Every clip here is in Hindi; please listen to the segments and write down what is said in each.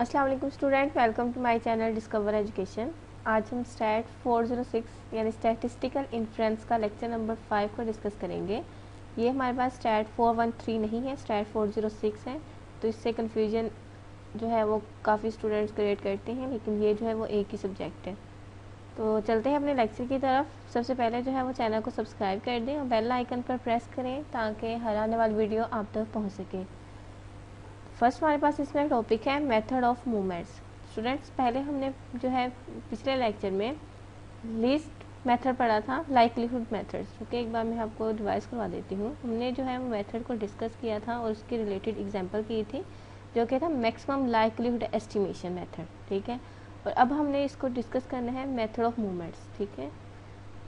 अस्सलाम वालेकुम student, welcome to my channel discover education. आज हम स्टैट 406 यानी स्टैटिस्टिकल इन्फ्रेंस का लेक्चर नंबर 5 को डिस्कस करेंगे। ये हमारे पास स्टैट 413 नहीं है, स्टैट 406 है, तो इससे कन्फ्यूजन जो है वो काफ़ी स्टूडेंट्स क्रिएट करते हैं, लेकिन ये जो है वो एक ही सब्जेक्ट है। तो चलते हैं अपने लेक्चर की तरफ। सबसे पहले जो है वो चैनल को सब्सक्राइब कर दें और बेल आइकन पर प्रेस करें ताकि हर आने वाली वीडियो आप तक पहुँच सके। फर्स्ट हमारे पास इसमें टॉपिक है मेथड ऑफ मूवमेंट्स। स्टूडेंट्स, पहले हमने जो है पिछले लेक्चर में लीस्ट मेथड पढ़ा था, लाइक्लीहुड मेथड्स। ओके, एक बार मैं आपको रिवाइज करवा देती हूँ। हमने जो है वो मेथड को डिस्कस किया था और उसकी रिलेटेड एग्जांपल की थी, जो कि था मैक्सिमम लाइक्लीहुड एस्टिमेशन मेथड। ठीक है, और अब हमने इसको डिस्कस करना है मेथड ऑफ मूवमेंट्स। ठीक है,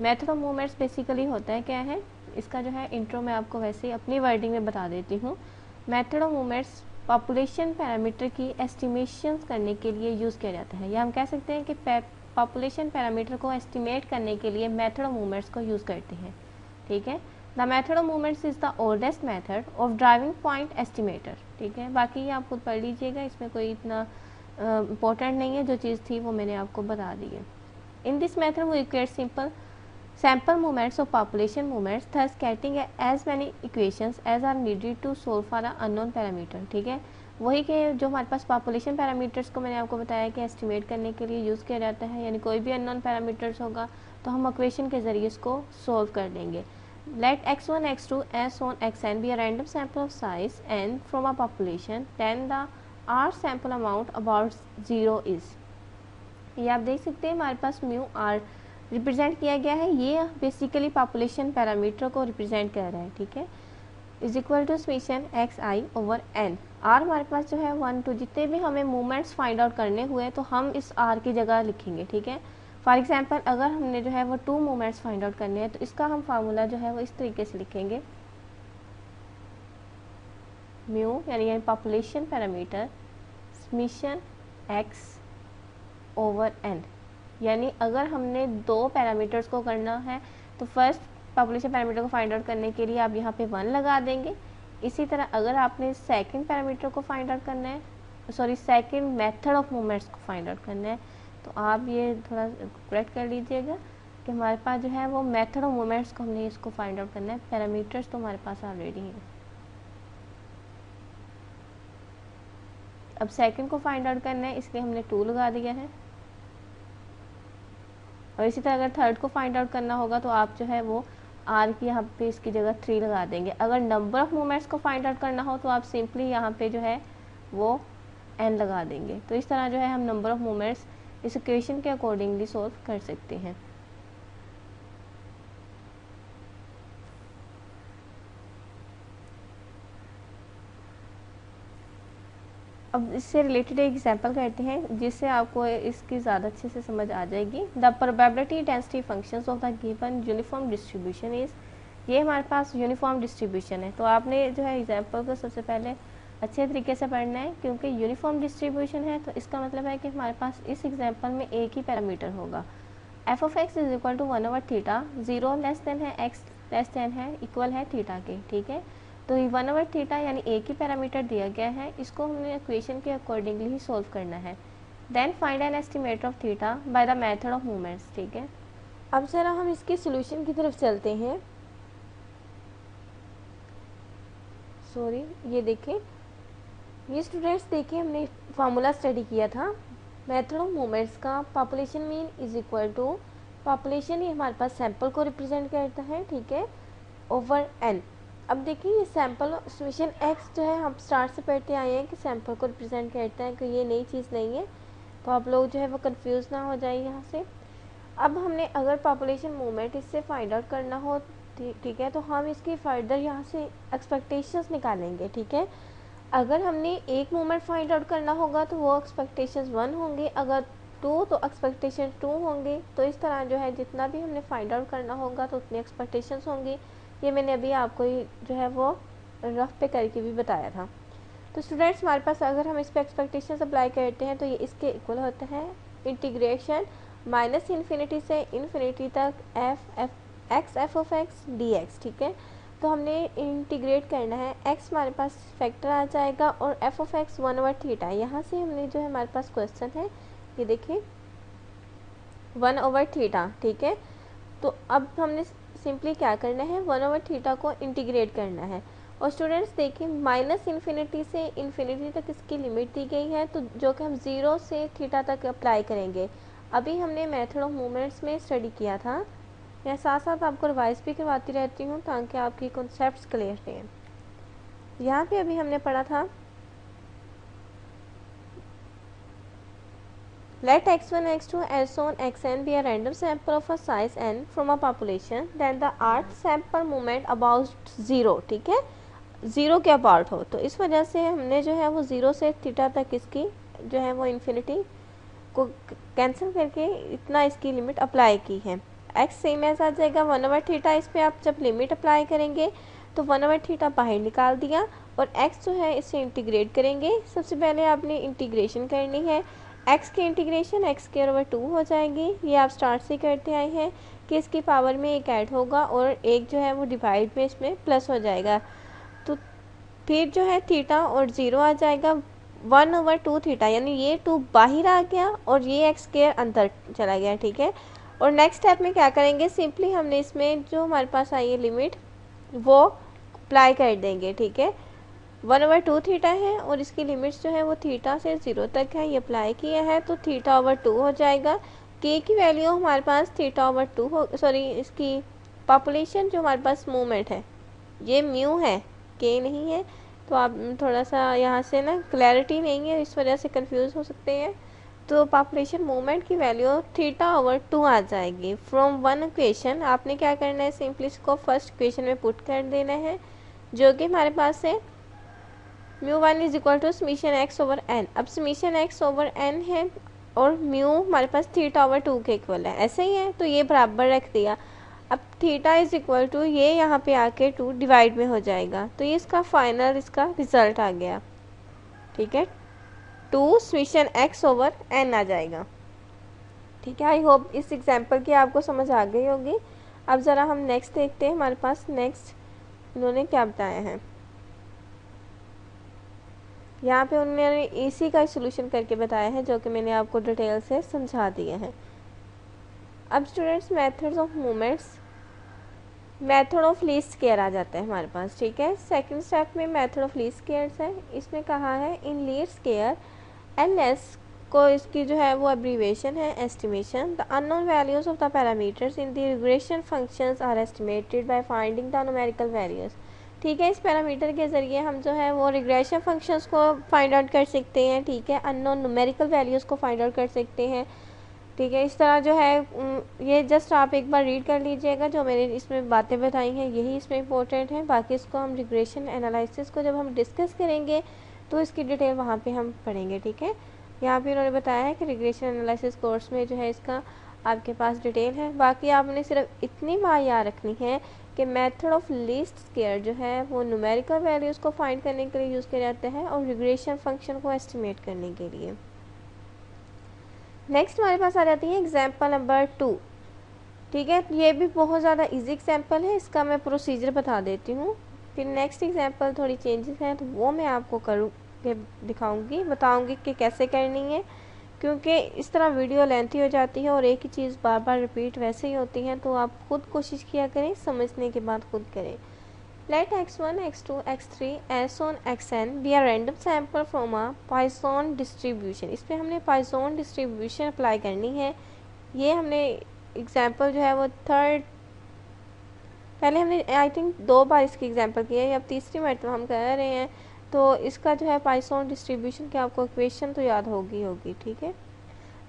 मेथड ऑफ मूवमेंट्स बेसिकली होता है क्या है, इसका जो है इंट्रो मैं आपको वैसे ही अपनी वर्डिंग में बता देती हूँ। Method of movements population parameter की एस्टिमेशंस करने के लिए यूज़ किया जाता है, या हम कह सकते हैं कि पॉपुलेशन पैरामीटर को एस्टिमेट करने के लिए मेथड ऑफ मूवमेंट्स को यूज़ करते हैं। ठीक है, the method of movements is the oldest method of driving point estimator. ठीक है, बाकी ये आप खुद पढ़ लीजिएगा, इसमें कोई इतना इम्पोर्टेंट नहीं है, जो चीज़ थी वो मैंने आपको बता दी है। In this method we equate simple sample movements of population movements, thus getting as many equations as are needed to solve for the unknown parameter। ठीक है, वही के जो हमारे पास पॉपुलेशन पैरामीटर्स को मैंने आपको बताया कि एस्टिमेट करने के लिए यूज़ किया जाता है, यानी कोई भी अननोन पैरामीटर्स होगा तो हम इक्वेशन के ज़रिए इसको सोल्व कर देंगे। Let x1 x2 so on xn be a random sample of size n from a population, then the r sample amount about 0 is। ये आप देख सकते हैं हमारे पास म्यू आर रिप्रेजेंट किया गया है, ये बेसिकली पॉपुलेशन पैरामीटर को रिप्रेजेंट कर रहा है। ठीक है, is equal to summation x i over n. आर हमारे पास जो है 1 2 जितने भी हमें मूवमेंट्स फाइंड आउट करने हुए तो हम इस आर की जगह लिखेंगे। ठीक है, फॉर एग्जांपल अगर हमने जो है वो 2 मूवमेंट्स फाइंड आउट करने हैं तो इसका हम फार्मूला जो है वो इस तरीके से लिखेंगे, म्यू यानी population parameter summation x over n. यानी अगर हमने 2 पैरामीटर्स को करना है तो फर्स्ट पॉपुलेशन पैरामीटर को फाइंड आउट करने के लिए आप यहाँ पे 1 लगा देंगे। इसी तरह अगर आपने सेकंड पैरामीटर को फाइंड आउट करना है, sorry second method of movements को फाइंड आउट करना है, तो आप ये थोड़ा करेक्ट कर लीजिएगा कि हमारे पास जो है वो मेथड ऑफ मूवमेंट्स को हमने इसको फाइंड आउट करना है, पैरामीटर्स तो हमारे पास ऑलरेडी हैं। अब सेकंड को फाइंड आउट करना है, इसलिए हमने 2 लगा दिया है, और इसी तरह अगर थर्ड को फाइंड आउट करना होगा तो आप जो है वो आर की यहाँ पे इसकी जगह 3 लगा देंगे। अगर नंबर ऑफ मूवमेंट्स को फाइंड आउट करना हो तो आप सिंपली यहाँ पे जो है वो एन लगा देंगे। तो इस तरह जो है हम नंबर ऑफ मूवमेंट्स इस इक्वेशन के अकॉर्डिंगली सॉल्व कर सकते हैं। अब इससे रिलेटेड एक एग्जांपल करते हैं जिससे आपको इसकी ज़्यादा अच्छे से समझ आ जाएगी। The probability density functions of the given uniform distribution is, ये हमारे पास यूनिफॉर्म डिस्ट्रीब्यूशन है, तो आपने जो है एग्जांपल को सबसे पहले अच्छे तरीके से पढ़ना है, क्योंकि यूनिफॉर्म डिस्ट्रीब्यूशन है तो इसका मतलब है कि हमारे पास इस एग्जाम्पल में एक ही पैरामीटर होगा। F of x is equal to 1 over theta, 0 less than है, एक्स लेस देन है, इक्वल है थीटा के। ठीक है, तो ये 1 ओवर थीटा यानी एक ही पैरामीटर दिया गया है, इसको हमने इक्वेशन के अकॉर्डिंगली ही सोल्व करना है। Then find an estimate of theta by the method of movements. ठीक है, अब जरा हम इसके सॉल्यूशन की तरफ चलते हैं। सॉरी, ये देखें, ये स्टूडेंट्स देखिए हमने फार्मूला स्टडी किया था मेथड ऑफ मूवमेंट्स का। Population mean is equal to, population ही हमारे पास सैंपल को रिप्रेजेंट करता है, ठीक है, ओवर एन। अब देखिए ये सैंपल समेशन एक्स जो है हम स्टार्ट से पढ़ते आए हैं कि सैंपल को रिप्रेजेंट करता है, कि ये नई चीज़ नहीं है, तो आप लोग जो है वो कंफ्यूज ना हो जाए यहाँ से। अब हमने अगर पॉपुलेशन मूवमेंट इससे फाइंड आउट करना हो, ठीक है, तो हम इसकी फर्दर यहाँ से एक्सपेक्टेशंस निकालेंगे। ठीक है, अगर हमने एक मूवमेंट फाइंड आउट करना होगा तो वो एक्सपेक्टेशंस 1 होंगे, अगर 2 तो एक्सपेक्टेशन 2 होंगे। तो इस तरह जो है जितना भी हमने फाइंड आउट करना होगा तो उतनी एक्सपेक्टेशंस होंगी। ये मैंने अभी आपको जो है वो रफ पे करके भी बताया था। तो स्टूडेंट्स, हमारे पास अगर हम इस पर एक्सपेक्टेशंस अप्लाई करते हैं तो ये इसके इक्वल होता है इंटीग्रेशन माइनस इन्फिनिटी से इन्फिनिटी तक F of x D x. ठीक है, तो हमने इंटीग्रेट करना है, x हमारे पास फैक्टर आ जाएगा और f ऑफ x 1/θ। यहाँ से हमने जो है हमारे पास क्वेश्चन है, ये देखिए 1/θ, ठीक है। तो अब हमने सिंपली क्या करना है, 1/θ को इंटीग्रेट करना है। और स्टूडेंट्स देखिए -∞ से इन्फिनिटी तक इसकी लिमिट दी गई है, तो जो कि हम 0 से थीटा तक अप्लाई करेंगे। अभी हमने मेथड ऑफ मूवमेंट्स में स्टडी किया था, मैं साथ साथ आपको रिवाइज भी करवाती रहती हूँ ताकि आपकी कॉन्सेप्ट्स क्लियर रहें। यहाँ पे अभी हमने पढ़ा था let x1 x2 as on xn be a random sample of a size n from a population then the earth sample moment about 0, ठीक है, 0 के अबाउट हो। तो इस वजह से हमने जो है वो 0 से थीटा तक इसकी जो है वो इन्फिनिटी को कैंसिल करके इतना इसकी लिमिट अप्लाई की है। x सेम एज आ जाएगा 1/θ। इस पर आप जब लिमिट अप्लाई करेंगे तो 1/θ बाहर निकाल दिया और x जो है इसे इंटीग्रेट करेंगे। सबसे पहले आपने इंटीग्रेशन करनी है, x की इंटीग्रेशन x²/2 हो जाएगी। ये आप स्टार्ट से करते आए हैं कि इसकी पावर में एक ऐड होगा और एक जो है वो डिवाइड में इसमें प्लस हो जाएगा। तो फिर जो है थीटा और 0 आ जाएगा 1/2θ, यानी ये 2 बाहर आ गया और ये x² अंदर चला गया, ठीक है। और नेक्स्ट स्टेप में क्या करेंगे, सिंपली हमने इसमें जो हमारे पास आई है लिमिट वो अप्लाई कर देंगे, ठीक है। 1/2θ है और इसकी लिमिट्स जो है वो थीटा से 0 तक है, ये अप्लाई किया है तो θ/2 हो जाएगा। k की वैल्यू हमारे पास θ/2 हो, सॉरी इसकी पॉपुलेशन जो हमारे पास मूवमेंट है ये म्यू है, k नहीं है। तो आप थोड़ा सा यहाँ से ना क्लैरिटी नहीं है, इस वजह से कंफ्यूज हो सकते हैं। तो पॉपुलेशन मूवमेंट की वैल्यू θ/2 आ जाएगी। फ्रॉम वन इक्वेशन आपने क्या करना है, सिंपली इसको फर्स्ट इक्वेशन में पुट कर देना है जो कि हमारे पास है μ1 = समीशन x/n। अब समीशन x/n है और म्यू हमारे पास θ/2 के इक्वल है, ऐसे ही है तो ये बराबर रख दिया। अब θ = ये यहाँ पे आके 2 डिवाइड में हो जाएगा, तो ये इसका फाइनल इसका रिजल्ट आ गया, ठीक है, 2 समीशन x/n आ जाएगा, ठीक है। आई होप इस एग्जाम्पल की आपको समझ आ गई होगी। अब ज़रा हम नेक्स्ट देखते हैं, हमारे पास नेक्स्ट इन्होंने क्या बताया है। यहाँ पे उन्होंने इसी का सोल्यूशन करके बताया है जो कि मैंने आपको डिटेल से समझा दिया है। अब students methods of movements, method of least square आ जाता है हमारे पास, ठीक है। सेकंड स्टेप में मेथड ऑफ लीस्ट स्क्वायर्स है। इसमें कहा है इन लीस्ट स्क्वायर LS को इसकी जो है वो एब्रीवेशन है estimation. The unknown values of the parameters in the regression functions are estimated by finding the numerical values, ठीक है। इस पैरामीटर के ज़रिए हम जो है वो रिग्रेशन फंक्शंस को फाइंड आउट कर सकते हैं, ठीक है। अननोन न्यूमेरिकल वैल्यूज़ को फाइंड आउट कर सकते हैं, ठीक है। इस तरह जो है ये जस्ट आप एक बार रीड कर लीजिएगा, जो मैंने इसमें बातें बताई हैं यही इसमें इंपॉर्टेंट है। बाकी इसको हम रिग्रेशन एनालिसिस को जब हम डिस्कस करेंगे तो इसकी डिटेल वहाँ पे हम पढ़ेंगे, ठीक है। यहाँ पे उन्होंने बताया है कि रिग्रेशन एनालिसिस कोर्स में जो है इसका आपके पास डिटेल है। बाकी आपने सिर्फ इतनी बात याद रखनी है कि मेथड ऑफ लीस्ट स्क्वायर जो है वो न्यूमेरिकल वैल्यूज़ को फाइंड करने के लिए यूज़ किया जाता है और रिग्रेशन फंक्शन को एस्टिमेट करने के लिए। नेक्स्ट हमारे पास आ जाती है एग्जाम्पल नंबर 2, ठीक है। ये भी बहुत ज़्यादा इजी एग्जाम्पल है, इसका मैं प्रोसीजर बता देती हूँ। फिर नेक्स्ट एग्जाम्पल थोड़ी चेंजेस हैं तो वो मैं आपको करूँ दिखाऊंगी, बताऊंगी कि कैसे करनी है, क्योंकि इस तरह वीडियो लेंथी हो जाती है और एक ही चीज़ बार बार रिपीट वैसे ही होती है। तो आप खुद कोशिश किया करें, समझने के बाद खुद करें। Let x1, x2, x3 as on xn be a random sample from a Poisson distribution। इस पर हमने Poisson distribution अप्लाई करनी है। ये हमने एग्जाम्पल जो है वो थर्ड, पहले हमने आई थिंक 2 बार इसकी एग्जाम्पल किया है, अब तीसरी मरतबा हम कर रहे हैं। तो इसका जो है Poisson डिस्ट्रीब्यूशन की आपको इक्वेशन तो याद होगी, ठीक है।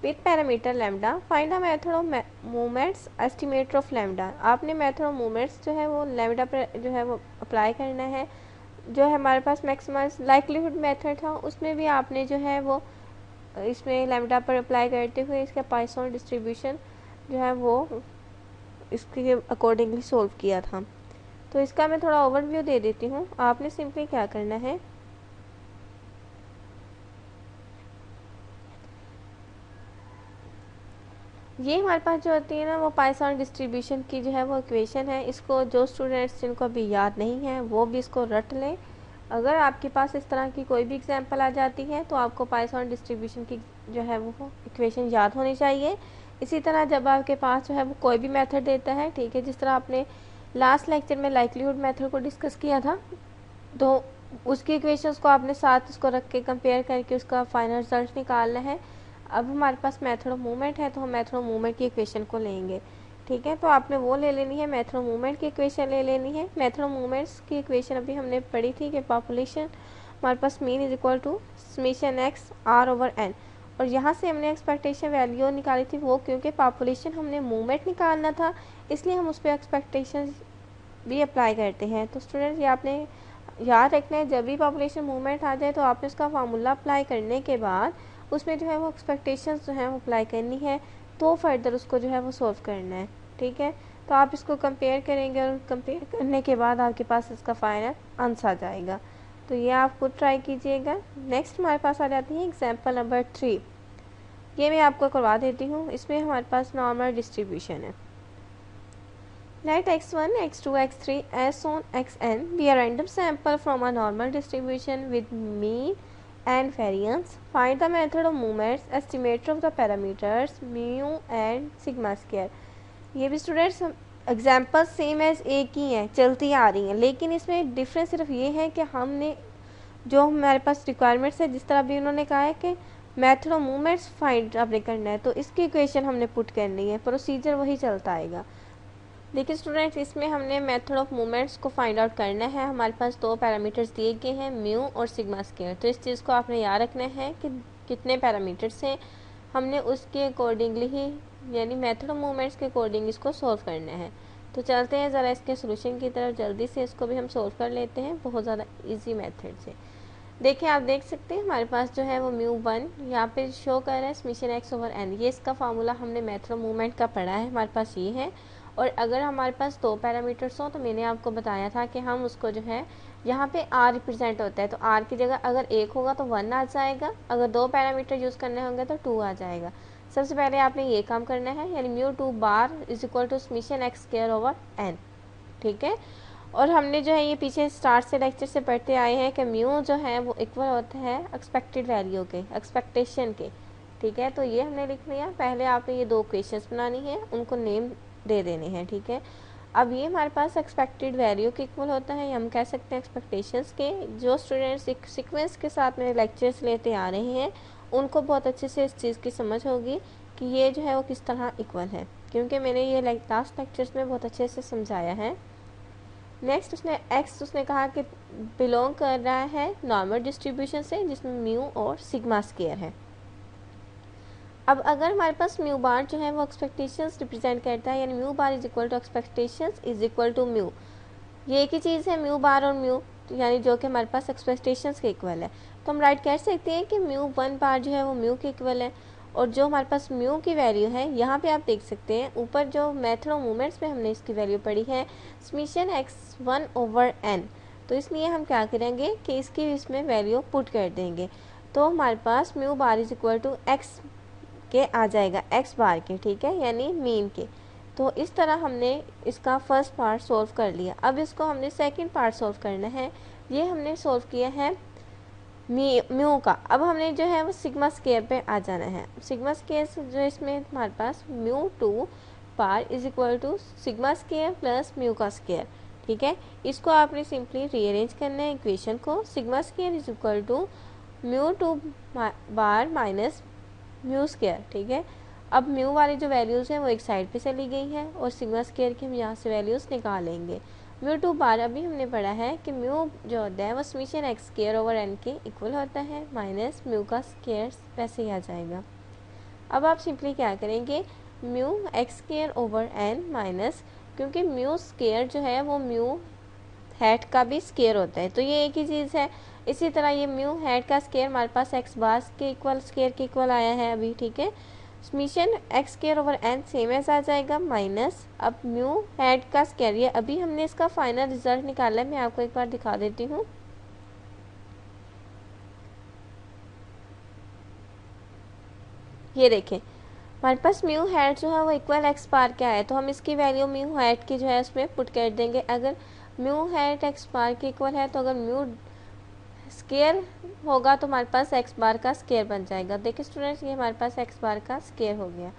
With parameter lambda find a method of movements estimator of lambda. आपने मेथड ऑफ मूवमेंट्स जो है वो लैम्डा पर जो है वो अप्लाई करना है। जो है हमारे पास मैक्सिमाइज लाइक्लीहुड मेथड था उसमें भी आपने जो है वो इसमें लैम्डा पर अप्लाई करते हुए इसका Poisson डिस्ट्रीब्यूशन जो है वो इसके अकॉर्डिंगली सोल्व किया था। तो इसका मैं थोड़ा ओवरव्यू दे देती हूँ। आपने सिंपली क्या करना है, ये हमारे पास जो होती है ना वो पाइथन डिस्ट्रीब्यूशन की जो है वो इक्वेशन है। इसको जो स्टूडेंट्स जिनको अभी याद नहीं है वो भी इसको रट लें। अगर आपके पास इस तरह की कोई भी एग्जांपल आ जाती है तो आपको पाइथन डिस्ट्रीब्यूशन की जो है वो इक्वेशन याद होनी चाहिए। इसी तरह जब आपके पास जो है वो कोई भी मेथड देता है, ठीक है, जिस तरह आपने लास्ट लेक्चर में लाइक्लीहुड मेथड को डिस्कस किया था, तो उसकी इक्वेशंस को आपने साथ उसको रख के कंपेयर करके उसका फाइनल रिजल्ट निकालना है। अब हमारे पास मेथड ऑफ मूवमेंट है तो हम मेथड ऑफ मूवमेंट की इक्वेशन को लेंगे, ठीक है। तो आपने वो ले लेनी है, मेथड ऑफ मूवमेंट की इक्वेशन ले लेनी है। मेथड ऑफ मूवमेंट्स की इक्वेशन अभी हमने पढ़ी थी कि पॉपुलेशन हमारे पास mean is equal to summation X R over N, और यहाँ से हमने एक्सपेक्टेशन वैल्यू निकाली थी वो क्योंकि पॉपुलेशन हमने मूवमेंट निकालना था इसलिए हम उस पर एक्सपेक्टेशन भी अप्लाई करते हैं। तो स्टूडेंट्स ये आपने याद रखना है, जब भी पॉपुलेशन मूवमेंट आ जाए तो आपने उसका फार्मूला अप्लाई करने के बाद उसमें जो है वो एक्सपेक्टेशंस जो है वो अप्लाई करनी है, तो फर्दर उसको जो है वो सॉल्व करना है, ठीक है। तो आप इसको कंपेयर करेंगे और कंपेयर करने के बाद आपके पास इसका फाइनल आंसर आ जाएगा। तो ये आप खुद ट्राई कीजिएगा। नेक्स्ट हमारे पास आ जाती है एग्जाम्पल नंबर 3। ये मैं आपको करवा देती हूँ। इसमें हमारे पास नॉर्मल डिस्ट्रीब्यूशन है। Let x1, x2, x3 as on xn be a random sample from a normal distribution with mean and variance. Find the method of movements, estimator of the parameters mu and sigma square. ये भी स्टूडेंट्स एग्जाम्पल सेम एज एक ही हैं, चलती आ रही हैं, लेकिन इसमें डिफरेंस सिर्फ ये है कि हमने जो हमारे पास रिक्वायरमेंट्स है, जिस तरह भी उन्होंने कहा है कि मेथड ऑफ मूवमेंट्स फाइंड आपने करना है, तो इसकी इक्वेशन हमने पुट करनी है, प्रोसीजर वही चलता आएगा। देखिए स्टूडेंट्स, इसमें हमने मेथड ऑफ मूवमेंट्स को फाइंड आउट करना है। हमारे पास दो पैरामीटर्स दिए गए हैं, म्यू और सिग्मा स्क्वायर। तो इस चीज़ को आपने याद रखना है कि कितने पैरामीटर्स हैं, हमने उसके अकॉर्डिंगली ही यानी मेथड ऑफ मूवमेंट्स के अकॉर्डिंग इसको सॉल्व करना है। तो चलते हैं ज़रा इसके सोल्यूशन की तरफ, जल्दी से इसको भी हम सॉल्व कर लेते हैं बहुत ज़्यादा ईजी मेथड से। देखिए आप देख सकते हैं हमारे पास जो है वो μ1 यहाँ पे शो कर रहा है समेशन एक्स ओवर एन। ये इसका फार्मूला हमने मेथड ऑफ मूवमेंट का पढ़ा है, हमारे पास ये है। और अगर हमारे पास दो पैरामीटर्स हो तो मैंने आपको बताया था कि हम उसको जो है यहाँ पे r रिप्रेजेंट होता है, तो r की जगह अगर एक होगा तो 1 आ जाएगा, अगर दो पैरामीटर यूज़ करने होंगे तो 2 आ जाएगा। सबसे पहले आपने ये काम करना है, यानी μ2 bar is equal to summation x square over N, ठीक है। और हमने जो है ये पीछे स्टार्ट से लेक्चर से पढ़ते आए हैं कि म्यू जो है वो इक्वल होता है एक्सपेक्टेड वैल्यू के, एक्सपेक्टेशन के, ठीक है। तो ये हमने लिख लिया। पहले आपने ये दो क्वेश्चंस बनानी है, उनको नेम दे देने हैं, ठीक है। अब ये हमारे पास एक्सपेक्टेड वैल्यू के इक्वल होता है, हम कह सकते हैं एक्सपेक्टेशंस के। जो स्टूडेंट्स एक सीक्वेंस के साथ मेरे लेक्चर्स लेते आ रहे हैं उनको बहुत अच्छे से इस चीज़ की समझ होगी कि ये जो है वो किस तरह इक्वल है, क्योंकि मैंने ये लास्ट लेक्चर्स में बहुत अच्छे से समझाया है। नेक्स्ट उसने एक्स उसने कहा कि बिलोंग कर रहा है नॉर्मल डिस्ट्रीब्यूशन से जिसमें म्यू और सिग्मा स्क्वायर है। अब अगर हमारे पास म्यू बार जो है वो एक्सपेक्टेशंस रिप्रेजेंट करता है, यानी mu bar is equal to expectations is equal to mu, ये एक ही चीज़ है म्यू बार और म्यू, यानी जो कि हमारे पास एक्सपेक्टेशंस के इक्वल है। तो हम राइट कह सकते हैं कि म्यू 1 बार जो है वो म्यू के इक्वल है। और जो हमारे पास म्यू की वैल्यू है, यहाँ पे आप देख सकते हैं ऊपर जो मेथड ऑफ मूवमेंट्स में हमने इसकी वैल्यू पढ़ी है समेशन x1 ओवर n, तो इसलिए हम क्या करेंगे कि इसकी इसमें वैल्यू पुट कर देंगे। तो हमारे पास mu bar is equal to X के आ जाएगा, x बार के, ठीक है, यानी मीन के। तो इस तरह हमने इसका फर्स्ट पार्ट सॉल्व कर लिया। अब इसको हमने सेकंड पार्ट सॉल्व करना है। ये हमने सॉल्व किया है म्यू का। अब हमने जो है वो सिग्मा स्क्वायर पे आ जाना है। सिग्मा स्क्वायर जो इसमें हमारे पास μ2 bar is equal to sigma square plus mu का स्क्वायर, ठीक है। इसको आपने सिंपली रीअरेंज करना है इक्वेशन को। Sigma square is equal to μ2 bar minus mu square, ठीक है। अब म्यू वाली जो वैल्यूज़ हैं वो एक साइड पे चली गई हैं और सिग्मा स्क्वायर की हम यहाँ से वैल्यूज़ निकालेंगे। μ2 बार अभी हमने पढ़ा है कि म्यू जो होता है वो summation x square over n के इक्वल होता है, माइनस म्यू का स्क्वायर वैसे ही आ जाएगा। अब आप सिंपली क्या करेंगे, mu x square over n minus, क्योंकि म्यू स्क्वायर जो है वो म्यू हैट का भी स्क्वायर होता है, तो ये एक ही चीज़ है। इसी तरह ये म्यू हैट का स्क्वायर हमारे पास एक्स बार के इक्वल स्क्वायर के इक्वल आया है अभी, ठीक है। Summation x square over n same ऐसा आ जाएगा माइनस अब म्यू हैट का स्क्वायर। ये अभी हमने इसका फाइनल रिजल्ट निकाला है, मैं आपको एक बार दिखा देती हूँ। ये देखें हमारे पास म्यू हैट जो है वो इक्वल एक्स बार क्या है, तो हम इसकी वैल्यू म्यू हैट की जो है उसमें पुट कर देंगे। अगर म्यू हैट एक्स बार के इक्वल है तो अगर म्यू स्केयर होगा तो हमारे पास एक्स बार का स्केयर बन जाएगा। देखिए स्टूडेंट्स, ये हमारे पास एक्स बार का स्केयर हो गया।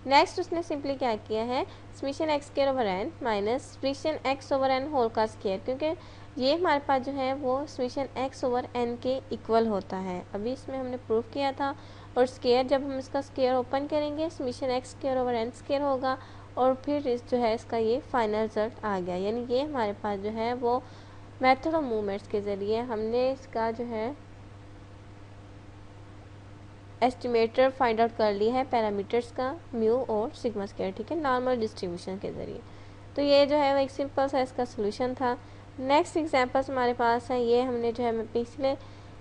नेक्स्ट उसने सिंपली क्या किया है, summation x square over n minus summation x over n whole का स्केयर, क्योंकि ये हमारे पास जो है वो समेशन एक्स ओवर एन के इक्वल होता है। अभी इसमें हमने प्रूव किया था। और स्केयर, जब हम इसका स्केयर ओपन करेंगे summation x square over n square होगा और फिर इस जो है इसका ये फाइनल रिजल्ट आ गया। यानी ये हमारे पास जो है वो मेथड ऑफ मूवमेंट्स के ज़रिए हमने इसका जो है एस्टिमेटर फाइंड आउट कर लिया है पैरामीटर्स का, म्यू और सिग्मा स्क्वायर, ठीक है, नॉर्मल डिस्ट्रीब्यूशन के ज़रिए। तो ये जो है वो एक सिंपल सा इसका सोल्यूशन था। नेक्स्ट एग्जांपल्स हमारे पास है, ये हमने जो है मैं पिछले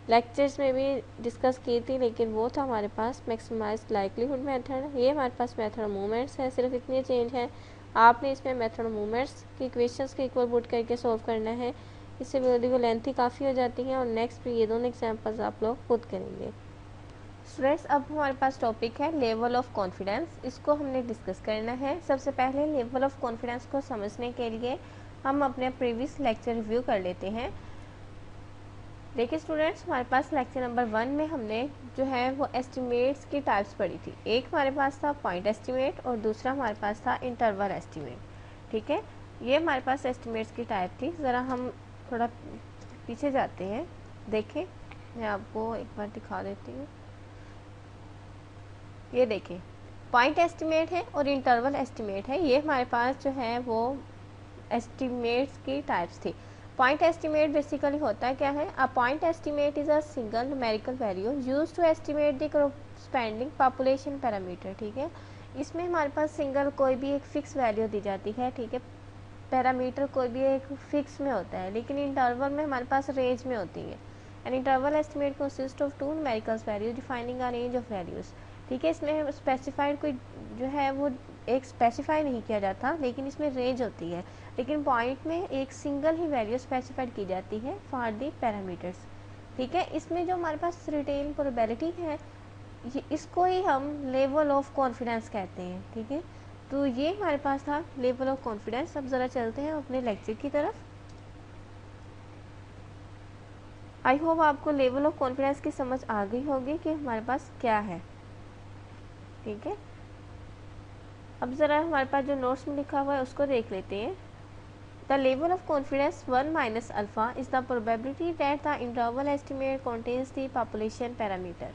लेक्चर्स में भी डिस्कस की थी, लेकिन वो था हमारे पास मैक्सिमाइज लाइक्लीहुड मेथड। ये हमारे पास मेथड ऑफ मूवमेंट्स है, सिर्फ इतनी चेंज है, आपने इसमें मेथड ऑफ मूवमेंट्स की इक्वेशंस के इक्वल पुट करके सॉल्व करना है। इससे वीडियो लेंथी काफ़ी हो जाती है और नेक्स्ट पे ये दोनों एग्जांपल्स आप लोग खुद करेंगे। स्टूडेंट्स, अब हमारे पास टॉपिक है लेवल ऑफ कॉन्फिडेंस, इसको हमने डिस्कस करना है। सबसे पहले लेवल ऑफ कॉन्फिडेंस को समझने के लिए हम अपने प्रीवियस लेक्चर रिव्यू कर लेते हैं। देखिए स्टूडेंट्स, हमारे पास लेक्चर नंबर 1 में हमने जो है वो एस्टिमेट्स की टाइप्स पढ़ी थी। एक हमारे पास था पॉइंट एस्टिमेट और दूसरा हमारे पास था इंटरवल एस्टिमेट, ठीक है। ये हमारे पास एस्टिमेट्स की टाइप थी। ज़रा हम थोड़ा पीछे जाते हैं, देखें, मैं आपको एक बार दिखा देती हूँ। ये देखें, पॉइंट एस्टिमेट है और इंटरवल एस्टिमेट है। ये हमारे पास जो है वो एस्टिमेट्स की टाइप्स थी। पॉइंट एस्टिमेट बेसिकली होता क्या है, a point estimate is a single numerical value used to estimate the corresponding population parameter, ठीक है। इसमें हमारे पास सिंगल कोई भी एक फिक्स वैल्यू दी जाती है, ठीक है। पैरामीटर कोई भी एक फिक्स में होता है, लेकिन इंटरवल में हमारे पास रेंज में होती है। An interval estimate consist of two numerical values defining a range of values, ठीक है। इसमें स्पेसिफाइड कोई जो है वो एक स्पेसिफाई नहीं किया जाता, लेकिन इसमें रेंज होती है। लेकिन पॉइंट में एक सिंगल ही वैल्यू स्पेसिफाइड की जाती है फॉर दी पैरामीटर्स, ठीक है। इसमें जो हमारे पास रिटेन प्रोबेबिलिटी है, इसको ही हम लेवल ऑफ कॉन्फिडेंस कहते हैं, ठीक है। तो ये हमारे पास था लेवल ऑफ कॉन्फिडेंस। अब ज़रा चलते हैं अपने लेक्चर की तरफ। आई होप आपको लेवल ऑफ कॉन्फिडेंस की समझ आ गई होगी कि हमारे पास क्या है, ठीक है। अब ज़रा हमारे पास जो नोट्स में लिखा हुआ है उसको देख लेते हैं। The level of confidence 1 minus alpha is the probability that the interval estimate contains the population parameter.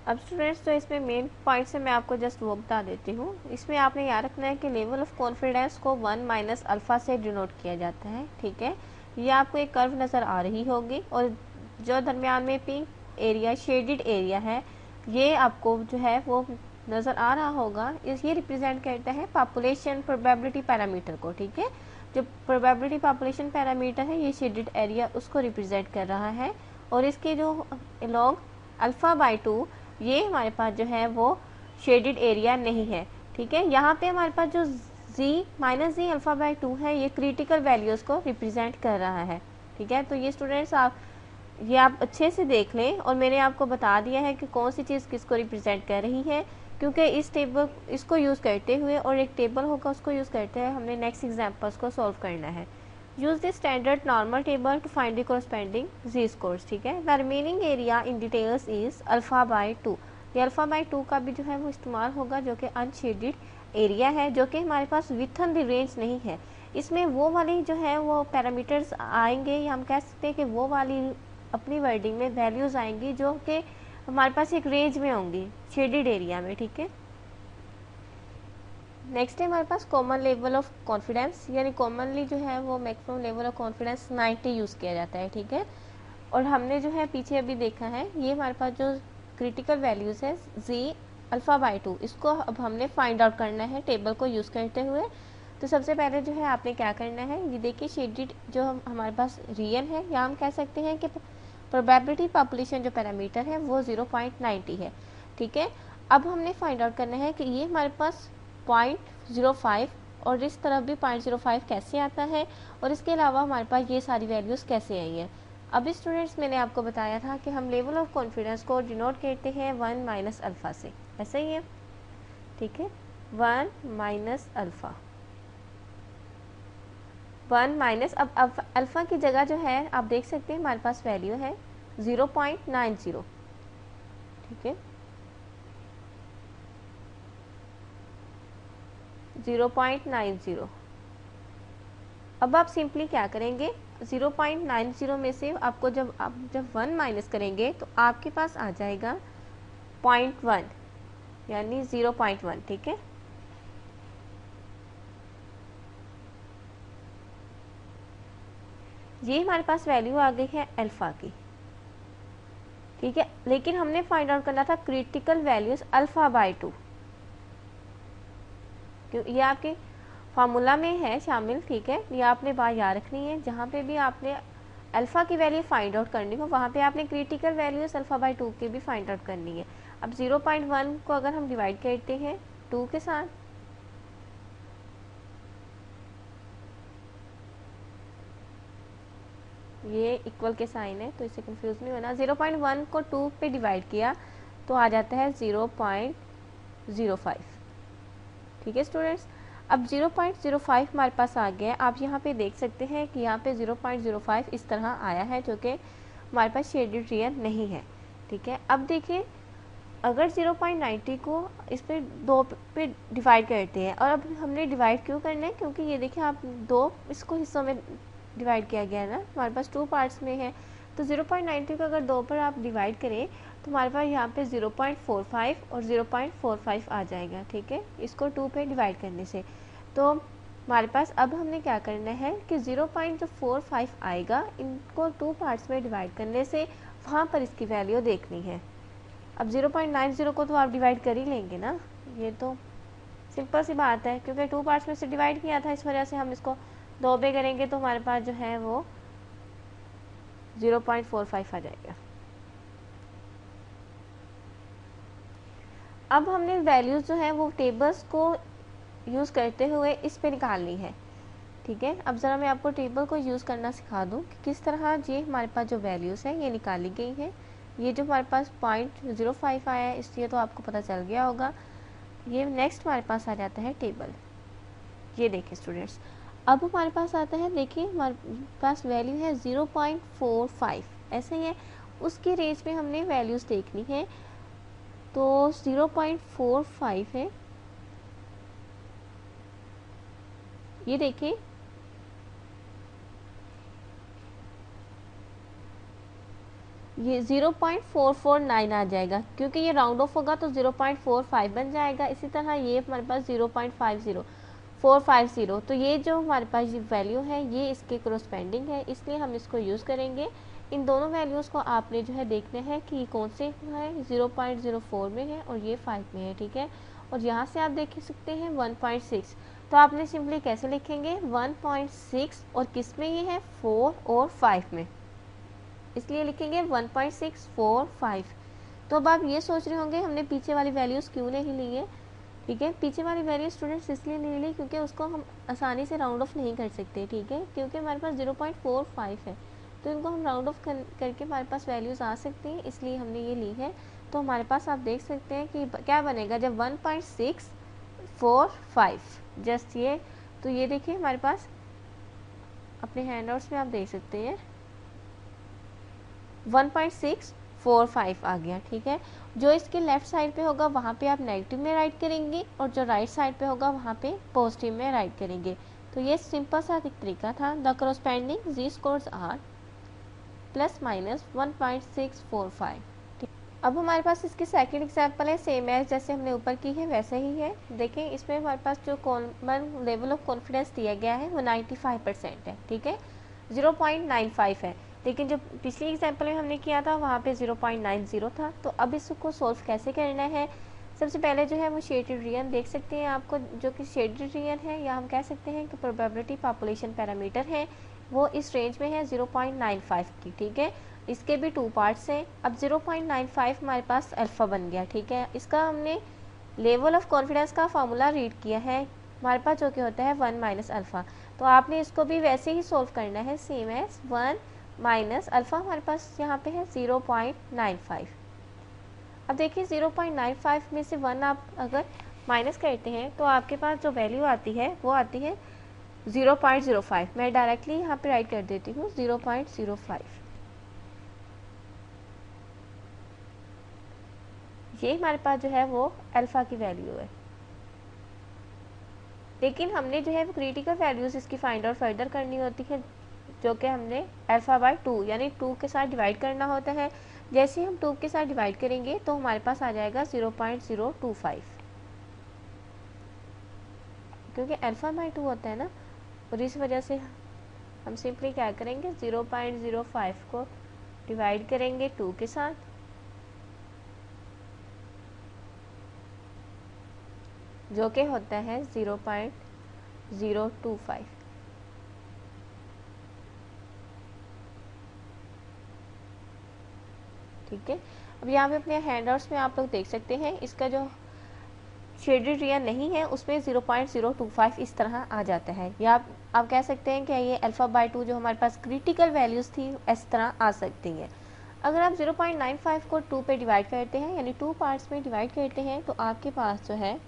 अब स्टूडेंट्स, तो इसमें मेन पॉइंट्स है, मैं आपको जस्ट वो बता देती हूँ। इसमें आपने याद रखना है कि लेवल ऑफ कॉन्फिडेंस को 1 माइनस अल्फा से डिनोट किया जाता है, ठीक है। ये आपको एक कर्व नज़र आ रही होगी और जो दरमियान में पिंक एरिया शेडेड एरिया है, ये आपको जो है वो नज़र आ रहा होगा। ये रिप्रेजेंट करता है पॉपुलेशन प्रोबेबिलिटी पैरामीटर को, ठीक है। जो प्रोबेबिलिटी पॉपुलेशन पैरामीटर है, ये शेडेड एरिया उसको रिप्रेजेंट कर रहा है। और इसके जो लॉन्ग अल्फ़ा बाई 2, ये हमारे पास जो है वो शेडेड एरिया नहीं है, ठीक है। यहाँ पे हमारे पास जो z minus z alpha by 2 है, ये क्रिटिकल वैल्यूज़ को रिप्रेजेंट कर रहा है, ठीक है। तो ये स्टूडेंट्स आप अच्छे से देख लें, और मैंने आपको बता दिया है कि कौन सी चीज़ किसको रिप्रेजेंट कर रही है, क्योंकि इस टेबल इसको यूज़ करते हुए और एक टेबल होगा उसको यूज़ करते हुए हमने नेक्स्ट एग्जाम्पल्स को सॉल्व करना है। Use the standard normal table to find the corresponding z scores, ठीक है। The remaining area in details is alpha by 2। ये अल्फ़ा बाई 2 का भी जो है वो इस्तेमाल होगा, जो कि अनशेडेड एरिया है, जो कि हमारे पास विथन द रेंज नहीं है। इसमें वो वाली जो है वो पैरामीटर्स आएंगे, या हम कह सकते हैं कि वो वाली अपनी वर्डिंग में वैल्यूज़ आएंगी जो कि हमारे पास एक रेंज में होंगी शेडेड एरिया में, ठीक है। नेक्स्ट है हमारे पास कॉमन लेवल ऑफ कॉन्फिडेंस, यानी कॉमनली जो है वो maximum level of confidence 90 use किया जाता है, ठीक है। और हमने जो है पीछे अभी देखा है, ये हमारे पास जो क्रिटिकल वैल्यूज़ है जी अल्फ़ा बाई 2, इसको अब हमने फाइंड आउट करना है टेबल को यूज़ करते हुए। तो सबसे पहले जो है आपने क्या करना है, ये देखिए शेडेड जो हमारे पास रियल है, या हम कह सकते हैं कि प्रोबेबिलिटी पॉपुलेशन जो पैरामीटर है वो 0.90 है, ठीक है। अब हमने फाइंड आउट करना है कि ये हमारे पास 0.05 और इस तरफ भी 0.05 कैसे आता है, और इसके अलावा हमारे पास ये सारी वैल्यूज़ कैसे आई हैं। अभी स्टूडेंट्स, मैंने आपको बताया था कि हम लेवल ऑफ कॉन्फिडेंस को डिनोट करते हैं 1 माइनस अल्फ़ा से, ऐसा ही है। ठीक है, 1 माइनस अल्फ़ा, 1 माइनस, अब अल्फ़ा की जगह जो है आप देख सकते हैं हमारे पास वैल्यू है 0.90, ठीक है, 0.90। अब आप सिंपली क्या करेंगे, 0.90 में से आपको जब 1 माइनस करेंगे तो आपके पास आ जाएगा 0.1 यानी 0.1, ठीक है। ये हमारे पास वैल्यू आ गई है अल्फ़ा की, ठीक है, लेकिन हमने फाइंड आउट करना था क्रिटिकल वैल्यूज अल्फ़ा बाय 2, क्यों ये आपके फार्मूला में है शामिल, ठीक है, ये आपने बात याद रखनी है। जहाँ पे भी आपने अल्फ़ा की वैल्यू फाइंड आउट करनी हो वहाँ पे आपने क्रिटिकल वैल्यूज अल्फ़ा बाय 2 की भी फाइंड आउट करनी है। अब 0.1 को अगर हम डिवाइड करते हैं 2 के साथ, ये इक्वल के साइन है तो इससे कंफ्यूज नहीं होना, 0.1 को 2 पे डिवाइड किया तो आ जाता है 0.05, ठीक है स्टूडेंट्स। अब 0.05 हमारे पास आ गया है। आप यहाँ पे देख सकते हैं कि यहाँ पे 0.05 इस तरह आया है जो कि हमारे पास शेडेड रीजन नहीं है, ठीक है। अब देखिए अगर 0.90 को इस पे 2 पे डिवाइड करते हैं, और अब हमने डिवाइड क्यों करना है, क्योंकि ये देखिए आप 2 इसको हिस्सों में डिवाइड किया गया है ना, हमारे पास 2 पार्ट्स में है, तो 0.90 को अगर 2 पर आप डिवाइड करें तो हमारे पास यहाँ पे 0.45 और 0.45 आ जाएगा, ठीक है, इसको 2 पे डिवाइड करने से। तो हमारे पास अब हमने क्या करना है कि 0.45 आएगा, इनको 2 पार्ट्स में डिवाइड करने से वहाँ पर इसकी वैल्यू देखनी है। अब 0.90 को तो आप डिवाइड कर ही लेंगे ना, ये तो सिंपल सी बात है, क्योंकि 2 पार्ट्स में से डिवाइड किया था, इस वजह से हम इसको 2 पे करेंगे तो हमारे पास जो है वो 0.45 आ जाएगा। अब हमने वैल्यूज जो है वो टेबल्स को यूज़ करते हुए इस पे निकालनी है, ठीक है। अब ज़रा मैं आपको टेबल को यूज़ करना सिखा दूँ कि किस तरह ये हमारे पास जो वैल्यूज़ हैं ये निकाली गई हैं। ये जो हमारे पास 0.05 आया है इसलिए तो आपको पता चल गया होगा। ये नेक्स्ट हमारे पास आ जाता है टेबल, ये देखिए स्टूडेंट्स, अब हमारे पास आता है, देखिए हमारे पास वैल्यू है 0.45, ऐसे ही है, उसकी रेंज में हमने वैल्यूज़ देखनी है, तो 0.45 है, ये देखिए ये 0.449 आ जाएगा, क्योंकि ये राउंड ऑफ होगा तो 0.45 बन जाएगा। इसी तरह ये हमारे पास 0.450, तो ये जो हमारे पास ये वैल्यू है ये इसके कोरोस्पेंडिंग है, इसलिए हम इसको यूज़ करेंगे। इन दोनों वैल्यूज़ को आपने जो है देखना है कि कौन से है, 0.04 में है और ये 5 में है, ठीक है। और यहाँ से आप देख सकते हैं 1.6, तो आपने सिंपली कैसे लिखेंगे 1.6, और किस में ये है 4 और 5 में, इसलिए लिखेंगे 1.645। तो अब आप ये सोच रहे होंगे हमने पीछे वाली वैल्यूज़ क्यों नहीं ली है, ठीक है। पीछे वाली वैल्यू स्टूडेंट्स इसलिए नहीं ली क्योंकि उसको हम आसानी से राउंड ऑफ नहीं कर सकते, ठीक है, क्योंकि हमारे पास 0.45 है, तो इनको हम राउंड ऑफ करके हमारे पास वैल्यूज़ आ सकती हैं, इसलिए हमने ये ली है। तो हमारे पास आप देख सकते हैं कि क्या बनेगा जब 1.645 जस्ट ये, तो ये देखिए हमारे पास अपने हैंडआउट्स में आप देख सकते हैं 1.645 आ गया, ठीक है। जो इसके लेफ्ट साइड पे होगा वहाँ पे आप नेगेटिव में राइट करेंगे और जो राइट साइड पे होगा वहाँ पे पॉजिटिव में राइट करेंगे। तो ये सिंपल सा एक तरीका था। The corresponding z scores are plus minus 1.645। अब हमारे पास इसकी सेकंड एग्जांपल है, सेम एज जैसे हमने ऊपर की है वैसे ही है। देखें इसमें हमारे पास जो कॉमन लेवल ऑफ कॉन्फिडेंस दिया गया है वो 95% है, ठीक है, 0.95 है, लेकिन जो पिछली एग्जांपल में हमने किया था वहाँ पे 0.90 था। तो अब इसको सॉल्व कैसे करना है, सबसे पहले जो है वो शेडेड रीजन देख सकते हैं आपको, जो कि शेडेड रीजन है या हम कह सकते हैं कि प्रोबेबिलिटी पॉपुलेशन पैरामीटर है वो इस रेंज में है 0.95 की, ठीक है। इसके भी 2 पार्ट्स हैं। अब 0.95 हमारे पास अल्फ़ा बन गया, ठीक है। इसका हमने लेवल ऑफ कॉन्फिडेंस का फार्मूला रीड किया है हमारे पास, जो कि होता है 1 माइनस अल्फ़ा। तो आपने इसको भी वैसे ही सॉल्व करना है, सेम एज 1 माइनस अल्फ़ा हमारे पास यहाँ पे है 0.95। अब देखिए 0.95 में से 1 आप अगर माइनस करते हैं तो आपके पास जो वैल्यू आती है वो आती है 0.05। मैं डायरेक्टली यहाँ पे राइट कर देती हूँ 0.05। ये हमारे पास जो है वो अल्फ़ा की वैल्यू है। लेकिन हमने जो है वो क्रिटिकल वैल्यूज़ इसकी फाइंड आउट फर्दर करनी होती है, जो कि हमने अल्फ़ा बाय 2 यानी 2 के साथ डिवाइड करना होता है। जैसे हम 2 के साथ डिवाइड करेंगे तो हमारे पास आ जाएगा 0.025, क्योंकि अल्फ़ा बाय 2 होता है ना, और इस वजह से हम सिंपली क्या करेंगे 0.05 को डिवाइड करेंगे 2 के साथ, जो कि होता है 0.025। ठीक है, अब यहाँ पे अपने हैंडआउट्स में आप लोग देख सकते हैं इसका जो शेडेड एरिया नहीं है उसमें 0.025 इस तरह आ जाता है। या आप कह सकते हैं कि ये अल्फ़ा बाय 2 जो हमारे पास क्रिटिकल वैल्यूज़ थी इस तरह आ सकती हैं। अगर आप 0.95 को 2 पे डिवाइड करते हैं यानी 2 पार्ट्स में डिवाइड करते हैं तो आपके पास जो है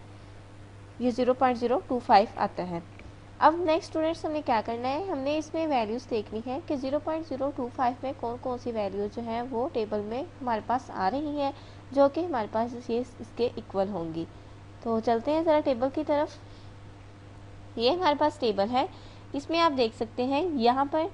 ये 0.025 आता है। अब नेक्स्ट स्टूडेंट्स हमने क्या करना है, हमने इसमें वैल्यूज़ देखनी है कि 0.025 में कौन कौन सी वैल्यू जो है वो टेबल में हमारे पास आ रही हैं, जो कि हमारे पास ये इसके इक्वल होंगी। तो चलते हैं ज़रा टेबल की तरफ। ये हमारे पास टेबल है, इसमें आप देख सकते हैं यहाँ पर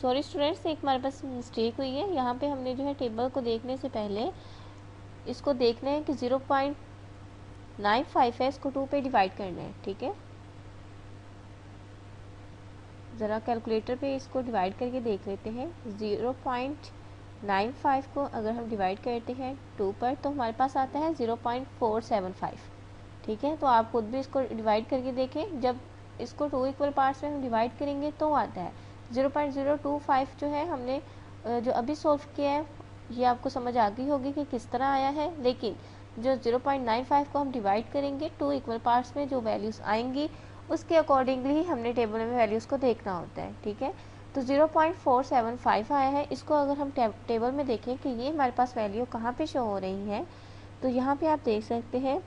सॉरी स्टूडेंट्स, एक हमारे पास मिस्टेक हुई है। यहाँ पे हमने जो है टेबल को देखने से पहले इसको देखना है कि 0.95 है, इसको 2 पे डिवाइड करना है। ठीक है, ज़रा कैलकुलेटर पे इसको डिवाइड करके देख लेते हैं। 0.95 को अगर हम डिवाइड करते हैं 2 पर तो हमारे पास आता है 0.475। ठीक है, तो आप खुद भी इसको डिवाइड करके देखें, जब इसको 2 इक्वल पार्ट्स में हम डिवाइड करेंगे तो आता है 0.025। जो है हमने जो अभी सॉल्व किया है ये आपको समझ आ गई होगी कि किस तरह आया है। लेकिन जो 0.95 को हम डिवाइड करेंगे 2 इक्वल पार्ट्स में जो वैल्यूज़ आएंगी उसके अकॉर्डिंगली ही हमने टेबल में वैल्यूज़ को देखना होता है। ठीक है, तो 0.475 आया है। इसको अगर हम टेबल में देखें कि ये हमारे पास वैल्यू कहाँ पे शो हो रही है, तो यहाँ पे आप देख सकते हैं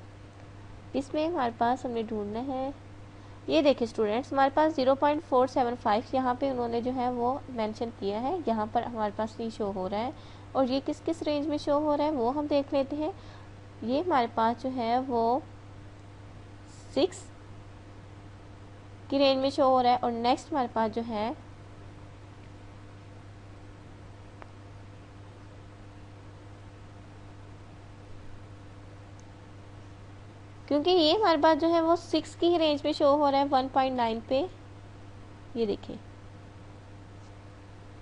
इसमें हमारे पास हमने ढूंढना है, ये देखिए स्टूडेंट्स हमारे पास 0.475 यहाँ पे उन्होंने जो है वो मेंशन किया है, यहाँ पर हमारे पास ये शो हो रहा है। और ये किस किस रेंज में शो हो रहा है वो हम देख लेते हैं। ये हमारे पास जो है वो 6 की रेंज में शो हो रहा है, और नेक्स्ट हमारे पास जो है क्योंकि ये हमारे पास जो है वो 6 की ही रेंज में शो हो रहा है 1.9 पे, ये देखिए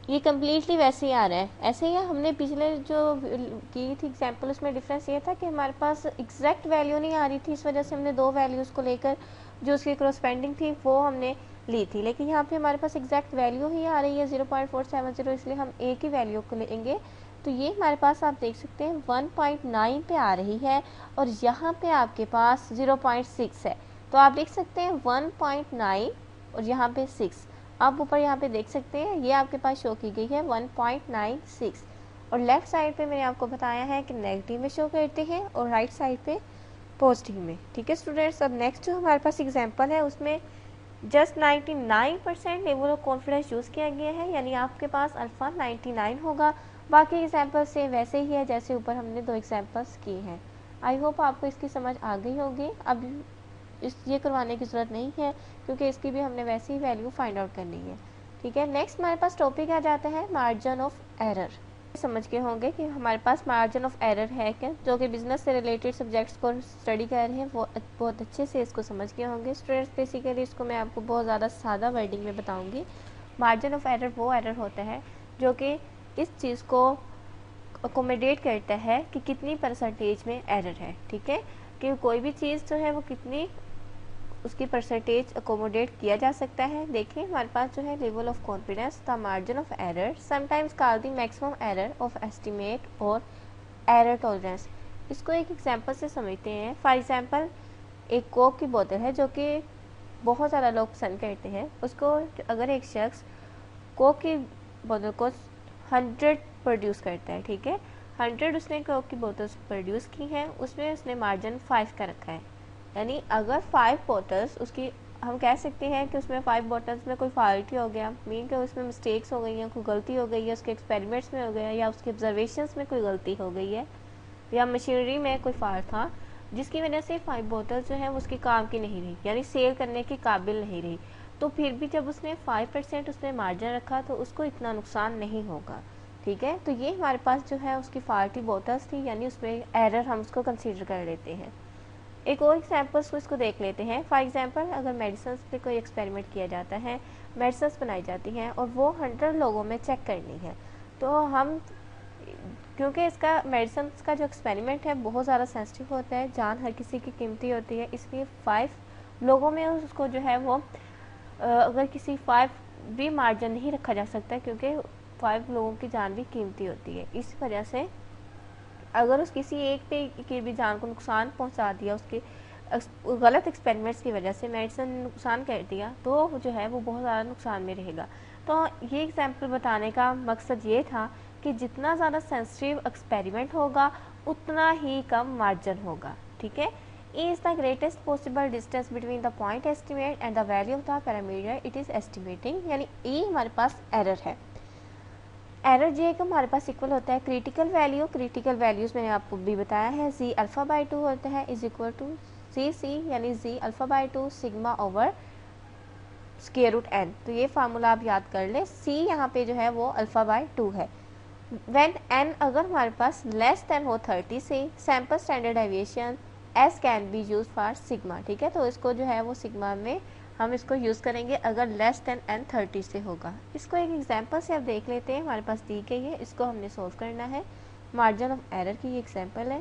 ये कम्प्लीटली वैसे ही आ रहा है। ऐसे ही हमने पिछले जो की थी एग्जाम्पल उसमें डिफरेंस ये था कि हमारे पास एग्जैक्ट वैल्यू नहीं आ रही थी, इस वजह से हमने 2 वैल्यूज़ को लेकर जो उसकी क्रॉसपेंडिंग थी वो हमने ली थी। लेकिन यहाँ पे हमारे पास एग्जैक्ट वैल्यू ही आ रही है 0.470, इसलिए हम एक ही वैल्यू को लेंगे। तो ये हमारे पास आप देख सकते हैं 1.9 पे आ रही है, और यहाँ पे आपके पास 0.6 है। तो आप देख सकते हैं 1.9 और यहाँ पे 6, आप ऊपर यहाँ पे देख सकते हैं ये आपके पास शो की गई है 1.96, और लेफ़्ट साइड पे मैंने आपको बताया है कि नेगेटिव में शो करते हैं और राइट साइड पे पॉजिटिव में। ठीक है स्टूडेंट्स, अब नेक्स्ट जो हमारे पास एग्जांपल है उसमें just 99% level of confidence use किया गया है, यानी आपके पास अल्फ़ा 99 होगा। बाकी एग्जाम्पल से वैसे ही है जैसे ऊपर हमने 2 एग्जाम्पल्स किए हैं। आई होप आपको इसकी समझ आ गई होगी। अब ये करवाने की ज़रूरत नहीं है क्योंकि इसकी भी हमने वैसे ही वैल्यू फाइंड आउट करनी है। ठीक है, नेक्स्ट हमारे पास टॉपिक आ जाता है मार्जिन ऑफ एरर। समझ के होंगे कि हमारे पास मार्जिन ऑफ एरर है क्या, जो कि बिजनेस से रिलेटेड सब्जेक्ट्स को स्टडी कर रहे हैं वो बहुत अच्छे से इसको समझ के होंगे स्टूडेंट्स। बेसिकली इसको मैं आपको बहुत ज़्यादा सादा वर्डिंग में बताऊँगी। मार्जिन ऑफ एरर वो एरर होता है जो कि इस चीज़ को अकोमोडेट करता है कि कितनी परसेंटेज में एरर है। ठीक है, कि कोई भी चीज़ जो है वो कितनी उसकी परसेंटेज अकोमोडेट किया जा सकता है। देखिए हमारे पास जो है level of confidence the margin of error sometimes called the maximum error of estimate और एरर टॉलरेंस। इसको एक एग्जांपल से समझते हैं। फॉर एग्जांपल एक कोक की बोतल है जो कि बहुत ज़्यादा लोग पसंद करते हैं। उसको अगर एक शख्स कोक की बोतल को 100 प्रोड्यूस करता है, ठीक है। 100 उसने कोक की बोतल्स प्रोड्यूस की हैं, उसमें उसने मार्जिन 5 का रखा है। यानी अगर 5 बोतल्स उसकी, हम कह सकते हैं कि उसमें 5 बोतल्स में कोई फॉल्ट हो गया, मीन कि उसमें मिस्टेक्स हो गई हैं, कोई गलती हो गई है, उसके एक्सपेरिमेंट्स में हो गया, या उसके ऑब्जर्वेशंस में कोई गलती हो गई है, या मशीनरी में कोई फॉल्ट था, जिसकी वजह से 5 बोतल्स जो है वो उसके काम की नहीं रही, यानी सेल करने के काबिल नहीं रही, तो फिर भी जब उसने 5% उसने मार्जिन रखा तो उसको इतना नुकसान नहीं होगा, ठीक है। तो ये हमारे पास जो है उसकी फॉल्टी बोतल्स थी, यानी उसमें एरर हम उसको कंसीडर कर लेते हैं। एक और एग्जाम्पल्स को इसको देख लेते हैं। फॉर एग्जांपल, अगर मेडिसिन पे कोई एक्सपेरिमेंट किया जाता है, मेडिसिन बनाई जाती हैं और वो 100 लोगों में चेक करनी है, तो हम, क्योंकि इसका मेडिसिन का जो एक्सपेरिमेंट है बहुत ज़्यादा सेंसिटिव होता है, जान हर किसी की कीमती होती है, इसलिए 5 लोगों में उसको जो है वो अगर किसी 5 भी मार्जिन नहीं रखा जा सकता, क्योंकि 5 लोगों की जान भी कीमती होती है। इस वजह से अगर उस किसी एक पे की भी जान को नुकसान पहुंचा दिया, उसके गलत एक्सपेरिमेंट्स की वजह से मेडिसिन नुकसान कर दिया, तो जो है वो बहुत ज़्यादा नुकसान में रहेगा। तो ये एग्जाम्पल बताने का मकसद ये था कि जितना ज़्यादा सेंसिटिव एक्सपेरिमेंट होगा उतना ही कम मार्जिन होगा, ठीक है। E is the greatest possible distance between the point estimate and the value of the parameter it is estimating, यानी E हमारे पास एरर है। एरर जे का हमारे पास इक्वल होता है क्रिटिकल वैल्यू, क्रिटिकल वैल्यूज़ मैंने आपको भी बताया है, जी अल्फ़ा बाई 2 होता है इज इक्वल टू सी यानी Z alpha by 2 sigma over square root N. तो ये फार्मूला आप याद कर ले, सी यहाँ पे जो है वो अल्फ़ा बाई 2 है। व्हेन एन अगर हमारे पास लेस देन हो 30 से, sample standard deviation S can be use for sigma, ठीक है। तो इसको जो है वो सिग्मा में हम इसको यूज़ करेंगे अगर लेस देन एन 30 से होगा। इसको एक एग्जांपल से अब देख लेते हैं, हमारे पास दी गई है, इसको हमने सोल्व करना है। मार्जिन ऑफ एरर की ये एग्जांपल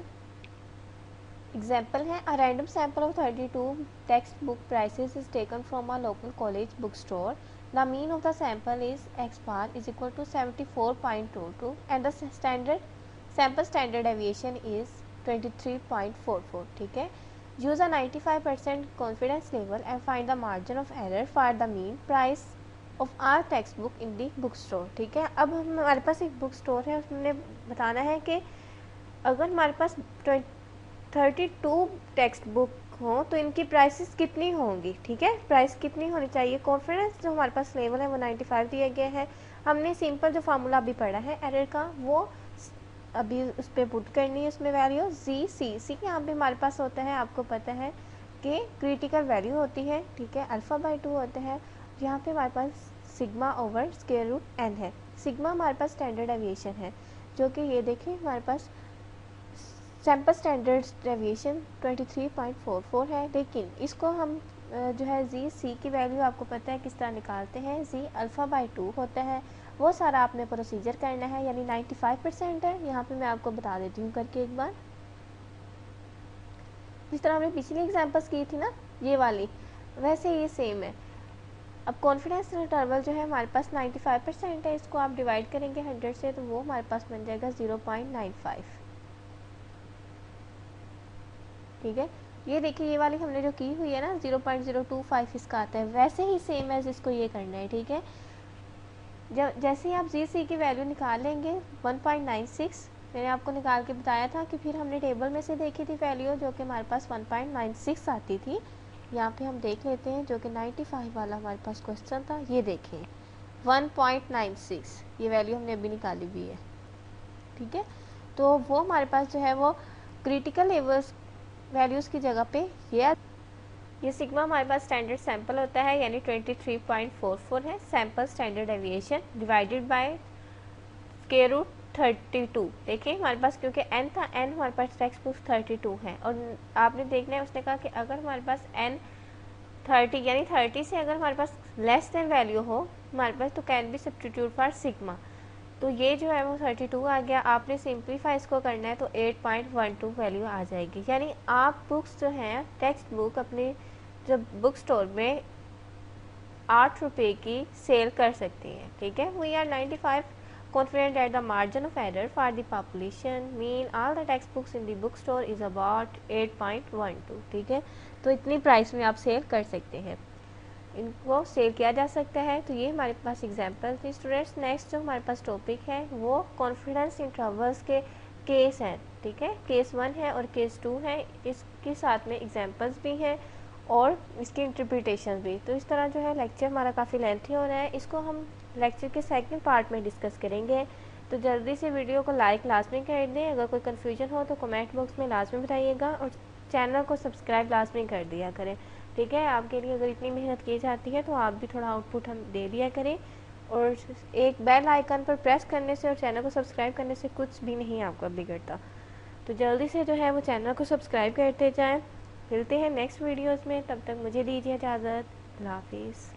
है। A random sample of 32 text book prices is taken from a local college book store. The mean of the sample is x bar is equal to 74.22 and the sample standard deviation is 23.44, ठीक है। Use a 95% confidence level and find the margin of error for the mean price of our textbook in the bookstore, ठीक है। अब हमारे पास एक बुक स्टोर है, उसने बताना है कि अगर हमारे पास 32 टेक्स्ट बुक हो तो इनकी प्राइसेस कितनी होंगी, ठीक है। प्राइस कितनी होनी चाहिए, कॉन्फिडेंस जो हमारे पास लेवल है वो 95 दिया गया है। हमने सिंपल जो फार्मूला अभी पढ़ा है एरर का, वो अभी उस पर पुट करनी है, उसमें वैल्यू सी यहाँ पे हमारे पास होता है, आपको पता है कि क्रिटिकल वैल्यू होती है, ठीक है, अल्फ़ा बाई 2 होता है। यहाँ पे हमारे पास sigma over square root N है। सिग्मा हमारे पास स्टैंडर्ड डेविएशन है, जो कि ये देखिए हमारे पास सैम्पल स्टैंडर्ड डेविएशन 23.44 है। लेकिन इसको हम जो है सी की वैल्यू आपको पता है किस तरह निकालते हैं, जी अल्फ़ा बाई 2 होता है, वो सारा आपने प्रोसीजर करना है, यानी 95% है। यहाँ पे मैं आपको बता देती हूँ करके एक बार, जिस तरह हमने पिछली एग्जांपल्स की थी ना ये वाली, वैसे ये सेम है। अब कॉन्फिडेंस इंटरवल जो है हमारे पास 95% है, इसको आप डिवाइड करेंगे 100 से तो वो हमारे पास बन जाएगा 0.95, ठीक है। ये देखिए ये वाली हमने जो की हुई है ना 0.025 इसका आता है, वैसे ही सेम है जिसको ये करना है, ठीक है। जब जैसे ही आप जी की वैल्यू निकाल लेंगे 1.96, मैंने आपको निकाल के बताया था कि फिर हमने टेबल में से देखी थी वैल्यू जो कि हमारे पास 1.96 आती थी। यहाँ पे हम देख लेते हैं जो कि 95 वाला हमारे पास क्वेश्चन था, ये देखें 1.96 ये वैल्यू हमने अभी निकाली हुई है, ठीक है। तो वो हमारे पास जो है वो क्रिटिकल लेवल्स वैल्यूज़ की जगह पे ये सिग्मा हमारे पास स्टैंडर्ड सैंपल होता है, यानी 23.44 है। Sample standard deviation divided by square root 32। देखिए हमारे पास क्योंकि n था, n हमारे पास टेक्स्ट बुक 32 है, और आपने देखना है उसने कहा कि अगर हमारे पास n 30 यानी 30 से अगर हमारे पास लेस देन वैल्यू हो हमारे पास, तो can be substitute for sigma. तो ये जो है वो 32 आ गया, आपने सिंप्लीफाई इसको करना है तो 8.12 वैल्यू आ जाएगी। यानी आप बुक्स जो हैं टेक्स्ट बुक अपने जब बुक स्टोर में 8 रुपये की सेल कर सकते हैं, ठीक है। We are 95 confident that the margin of error for the population mean all the textbooks in the bookstore is about 8.12, ठीक है। तो इतनी प्राइस में आप सेल कर सकते हैं। इनको सेव किया जा सकता है। तो ये हमारे पास एग्जांपल थी स्टूडेंट्स। नेक्स्ट जो हमारे पास टॉपिक है वो कॉन्फिडेंस इंटरवल्स के केस हैं, ठीक है। केस 1 है और केस 2 है, इसके साथ में एग्जांपल्स भी हैं और इसकी इंटरप्रिटेशन भी। तो इस तरह जो है लेक्चर हमारा काफ़ी लेंथी हो रहा है, इसको हम लेक्चर के सेकंड पार्ट में डिस्कस करेंगे। तो जल्दी से वीडियो को लाइक लाजमी कर दें। अगर कोई कन्फ्यूजन हो तो कमेंट बॉक्स में लाजमी बताइएगा और चैनल को सब्सक्राइब लाजमी कर दिया करें, ठीक है। आपके लिए अगर इतनी मेहनत की जाती है तो आप भी थोड़ा आउटपुट हम दे दिया करें। और एक बेल आइकन पर प्रेस करने से और चैनल को सब्सक्राइब करने से कुछ भी नहीं आपका बिगड़ता। तो जल्दी से जो है वो चैनल को सब्सक्राइब करते जाएं। मिलते हैं नेक्स्ट वीडियोस में, तब तक मुझे दीजिए इजाज़त। अल्लाह हाफिज़।